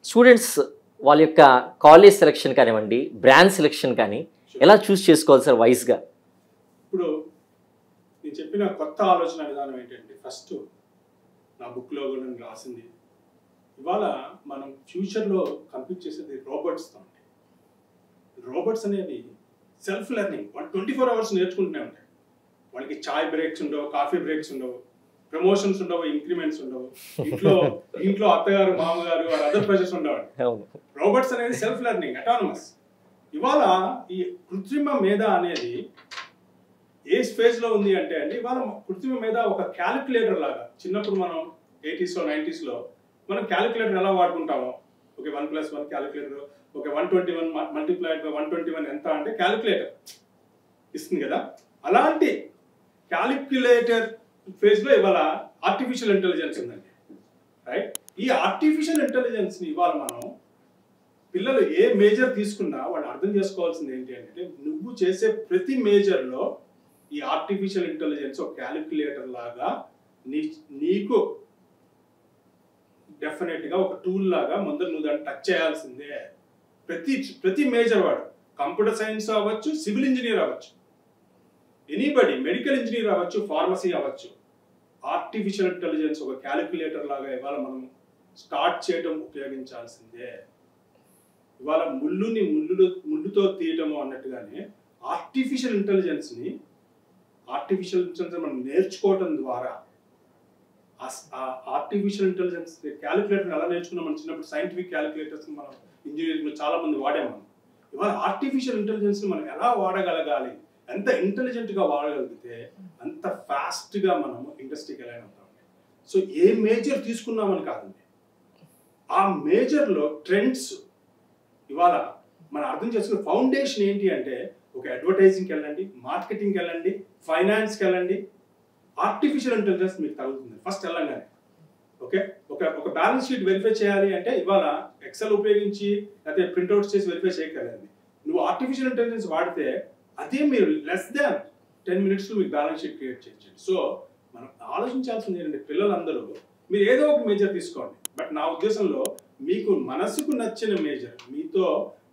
Students వాళ్ళ యొక్క college selection కానివ్వండి, బ్రాంచ్ సెలక్షన్ కానీ ఎలా చూస్ చేసుకోవాలి సార్ వైస్గా? ఇప్పుడు నేను చెప్పిన కొత్త ఆలోచన విధానం ఏంటంటే, ఫస్ట్ నా బుక్లో కూడా నేను రాసింది, ఇవాళ మనం ఫ్యూచర్లో కంప్లీట్ చేసేది రోబోట్స్తో ఉంటాయి. రోబోట్స్ అనేవి సెల్ఫ్ లెర్నింగ్, వాళ్ళు 24 hours నేర్చుకుంటూనే ఉంటాయి. వాళ్ళకి చాయ్ బ్రేక్స్ ఉండవు, కాఫీ బ్రేక్స్ ఉండవు, ప్రమోషన్స్ ఉండవు, ఇంక్రిమెంట్స్ ఉండవు, ఇంట్లో అత్తగారు మామగారు అదర్ ప్రెషర్స్ ఉండవు. రోబోట్స్ అనేది సెల్ఫ్ లెర్నింగ్, అటానమస్. ఇవాళ ఈ కృత్రిమ మేధ అనేది ఏ స్పేస్ లో ఉంది అంటే అండి, ఇవాళ కృత్రిమ మేధ ఒక క్యాలిక్యులేటర్ లాగా. చిన్నప్పుడు మనం 80s 90s మనం క్యాలిక్యులేటర్ ఎలా వాడుకుంటామో, okay 1+1 calculator, okay 121 multiplied by 121 ఎంత అంటే క్యాలిక్యులేటర్ ఇస్తుంది కదా. అలాంటి క్యాలిక్యులేటర్ ఫేజ్ లో ఇవాళ ఆర్టిఫిషియల్ ఇంటెలిజెన్స్ ఉందండి, రైట్? ఈ ఆర్టిఫిషియల్ ఇంటెలిజెన్స్ ని ఇవాళ మనం పిల్లలు ఏ మేజర్ తీసుకున్నా వాళ్ళు అర్థం చేసుకోవాల్సింది ఏంటి అంటే, నువ్వు చేసే ప్రతి మేజర్ లో ఈ ఆర్టిఫిషియల్ ఇంటెలిజెన్స్ ఒక క్యాలిక్యులేటర్ లాగా నీకు డెఫినెట్ గా ఒక టూల్ లాగా ముందర నువ్వు దాన్ని టచ్ చేయాల్సిందే. ప్రతి మేజర్ వాడు, కంప్యూటర్ సైన్స్ అవ్వచ్చు, సివిల్ ఇంజనీర్ అవ్వచ్చు, ఎనీబడి, మెడికల్ ఇంజనీర్ అవ్వచ్చు, ఫార్మసీ అవ్వచ్చు, ఆర్టిఫిషియల్ ఇంటెలిజెన్స్ ఒక క్యాలిక్యులేటర్ లాగా ఇవాళ మనం స్టార్ట్ చేయడం ఉపయోగించాల్సిందే. ఇవాళ ముళ్ళుతో తీయటము అన్నట్టుగానే ఆర్టిఫిషియల్ ఇంటెలిజెన్స్ మనం నేర్చుకోవటం ద్వారా, ఆర్టిఫిషియల్ ఇంటెలిజెన్స్ క్యాలిక్యులేటర్ ఎలా నేర్చుకున్నాం మనం చిన్నప్పుడు, సైంటిఫిక్ క్యాలిక్యులేటర్స్ మనం ఇంజనీరింగ్ చాలా మంది వాడాము. మనం ఇవాళ ఆర్టిఫిషియల్ ఇంటెలిజెన్స్ మనం ఎలా వాడగలగాలి, ఎంత ఇంటెలిజెంట్ గా వాడగలిగితే అంత ఫాస్ట్ గా మనము ఇండస్ట్రీకి ఎలా అవుతాం. సో ఏ మేజర్ తీసుకున్నామని కాదండి, ఆ మేజర్ లో ట్రెండ్స్ ఇవాళ మనం అర్థం చేసుకున్న ఫౌండేషన్ ఏంటి అంటే, ఒక అడ్వర్టైజింగ్కి వెళ్ళండి, మార్కెటింగ్కి వెళ్ళండి, ఫైనాన్స్కి వెళ్ళండి, ఆర్టిఫిషియల్ ఇంటెలిజెన్స్ మీకు తగ్గుతుంది ఫస్ట్ వెళ్ళంగానే. ఓకే, ఒక బ్యాలెన్స్ షీట్ వెరిఫై చేయాలి అంటే ఇవాళ ఎక్సెల్ ఉపయోగించి లేకపోతే ప్రింట్అవుట్స్ చేసి వెరిఫై చేయగలండి. నువ్వు ఆర్టిఫిషియల్ ఇంటెలిజెన్స్ వాడితే అదే మీరు లెస్ దాన్ 10 minutes మీకు బ్యాలెన్స్ షీట్ క్రియేట్ చేయొచ్చు. సో మనం ఆలోచించాల్సింది ఏంటంటే, పిల్లలందరూ మీరు ఏదో ఒక మేజర్ తీసుకోండి, బట్ నా ఉద్దేశంలో మీకు మనసుకు నచ్చిన మేజర్,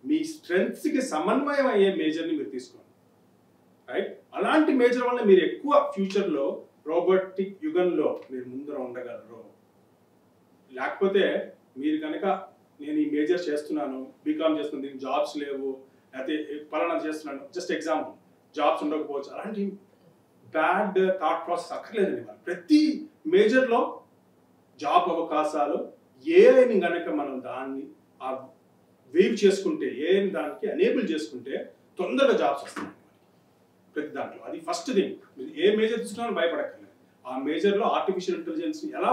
మీ స్ట్రెంగ్త్స్ కి సమన్వయం అయ్యే మేజర్ని మీరు తీసుకోండి, రైట్? అలాంటి మేజర్ వల్ల మీరు ఎక్కువ ఫ్యూచర్ లో రోబోటిక్ యుగంలో మీరు ముందర ఉండగలరు. లేకపోతే మీరు కనుక నేను ఈ మేజర్ చేస్తున్నాను, బీకామ్ చేస్తున్నాను, దీనికి జాబ్స్ లేవు, లేకపోతే పలానా చేస్తున్నాను, జస్ట్ ఎగ్జాంపుల్, జాబ్స్ ఉండకపోవచ్చు, అలాంటి బ్యాడ్ థాట్ ప్రాసెస్ అక్కర్లేదండి. ప్రతి మేజర్లో జాబ్ అవకాశాలు, ఏఐని కనుక మనం దాన్ని వేవ్ చేసుకుంటే, ఏఐని దానికి ఎనేబుల్ చేసుకుంటే తొందరగా జాబ్స్ వస్తాయి ప్రతి దాంట్లో. అది ఫస్ట్ థింగ్. మీరు ఏ మేజర్ తీసుకున్నా భయపడక్కర్లేదు. ఆ మేజర్లో ఆర్టిఫిషియల్ ఇంటెలిజెన్స్ని ఎలా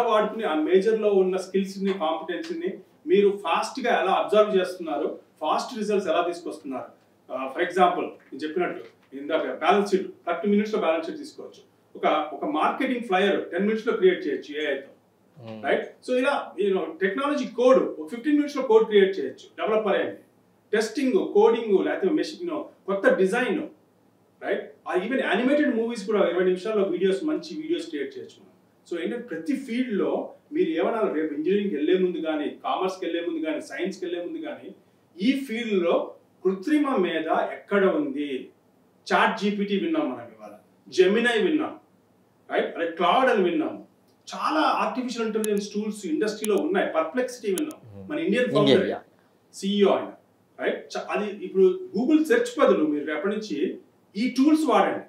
వాడుకుని ఆ మేజర్లో ఉన్న స్కిల్స్ని, కాంపిటెన్సీని మీరు ఫాస్ట్గా ఎలా అబ్జర్వ్ చేస్తున్నారు, ఫాస్ట్ రిజల్ట్స్ ఎలా తీసుకొస్తున్నారు. ఫర్ ఎగ్జాంపుల్ నేను చెప్పినట్టు ఇందాక balance sheet 30 minutes balance sheet తీసుకోవచ్చు. ఒక మార్కెటింగ్ ఫ్లయర్ 10 minutes క్రియేట్ చేయొచ్చు ఏఐతో, రైట్? సో ఇలా technology code 15 minutes code create చేయొచ్చు డెవలపర్ అయ్యింది. టెస్టింగ్, కోడింగ్, లేకపోతే మెషిన్, కొత్త design, right? Even animated movies కూడా 20 నిమిషాల్లో మంచి వీడియోస్ క్రియేట్ చేయొచ్చు. సో ఏంటంటే ప్రతి ఫీల్డ్లో మీరు ఏమన్నా రేపు ఇంజనీరింగ్కి వెళ్ళే ముందు కానీ, కామర్స్కి వెళ్ళే ముందు కానీ, సైన్స్కి వెళ్ళే ముందు కానీ, ఈ ఫీల్డ్లో కృత్రిమ మీద ఎక్కడ ఉంది? చాట్ జీపీటీ విన్నాం మనం ఇవాళ, జెమినై విన్నాం, రైట్? అదే క్లౌడ్ అని విన్నాం. చాలా ఆర్టిఫిషియల్ ఇంటెలిజెన్స్ టూల్స్ ఇండస్ట్రీలో ఉన్నాయి. పర్ప్లెక్సిటీ విన్నాం, మన ఇండియన్ ఫౌండర్ CEO ఆయన, రైట్? అది ఇప్పుడు గూగుల్ సెర్చ్ బదులు మీరు రేపటి నుంచి ఈ టూల్స్ వాడండి.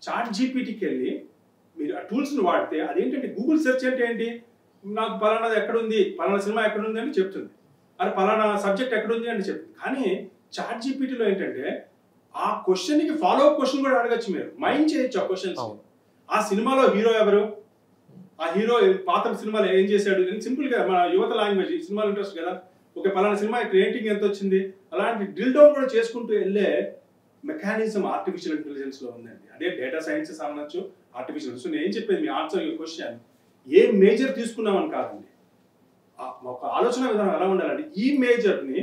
చాట్ జీపీటీకి వెళ్ళి మీరు ఆ టూల్స్ని వాడితే అదేంటంటే, గూగుల్ సెర్చ్ అంటే ఏంటి, నాకు పలానాది ఎక్కడుంది, పలానా సినిమా ఎక్కడుంది అని చెప్తుంది, అది పలానా సబ్జెక్ట్ ఎక్కడుంది అని చెప్తుంది. కానీ చాట్ జీపీటీలో ఏంటంటే ఆ క్వశ్చన్కి ఫాలో అప్ క్వశ్చన్ కూడా అడగచ్చు, మీరు మైండ్ చేయొచ్చు ఆ క్వశ్చన్స్. ఆ సినిమాలో హీరో ఎవరు, ఆ హీరో పాత సినిమాలో ఏం చేశాడు, సింపుల్గా మన యువత లాంగ్వేజ్, ఈ సినిమాలు ఇంట్రెస్ట్ కదా, ఒక పలానా సినిమా రేటింగ్ ఎంత వచ్చింది, అలాంటి డ్రిల్ డౌన్ కూడా చేసుకుంటూ వెళ్ళే మెకానిజం ఆర్టిఫిషియల్ ఇంటెలిజెన్స్లో ఉందండి. అదే డేటా సైన్సెస్ అవ్వచ్చు, ఆర్టిఫిషియల్. సో నేను ఏం చెప్పేది, మీ ఆన్సర్ యువర్ క్వశ్చన్, ఏ మేజర్ తీసుకున్నామని కాదండి, ఒక ఆలోచన విధానం ఎలా ఉండాలంటే, ఈ మేజర్ని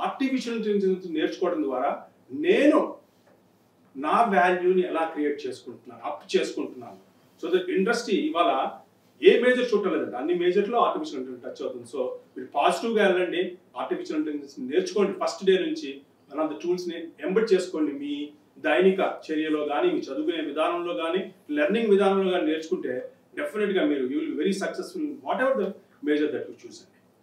ఆర్టిఫిషియల్ ఇంటెలిజెన్స్ నేర్చుకోవడం ద్వారా నేను నా వాల్యూని ఎలా క్రియేట్ చేసుకుంటున్నాను, అప్ చేసుకుంటున్నాను. సో దట్ ఇండస్ట్రీ ఇవాళ ఏ మేజర్ చూడలేదండి, అన్ని మేజర్లో ఆర్టిఫిషియల్ ఇంటెలిజెన్స్ టచ్ అవుతుంది. సో మీరు పాజిటివ్గా వెళ్ళండి, ఆర్టిఫిషియల్ ఇంటెలిజెన్స్ నేర్చుకోండి. ఫస్ట్ డే నుంచి వన్ ఆఫ్ ద టూల్స్ని ఎంబెడ్ చేసుకోండి. మీ దైనిక చర్యలో కానీ, మీ చదువుకునే విధానంలో కానీ, లెర్నింగ్ విధానంలో కానీ నేర్చుకుంటే డెఫినెట్గా మీరు you will very successful what ever the major that you choose.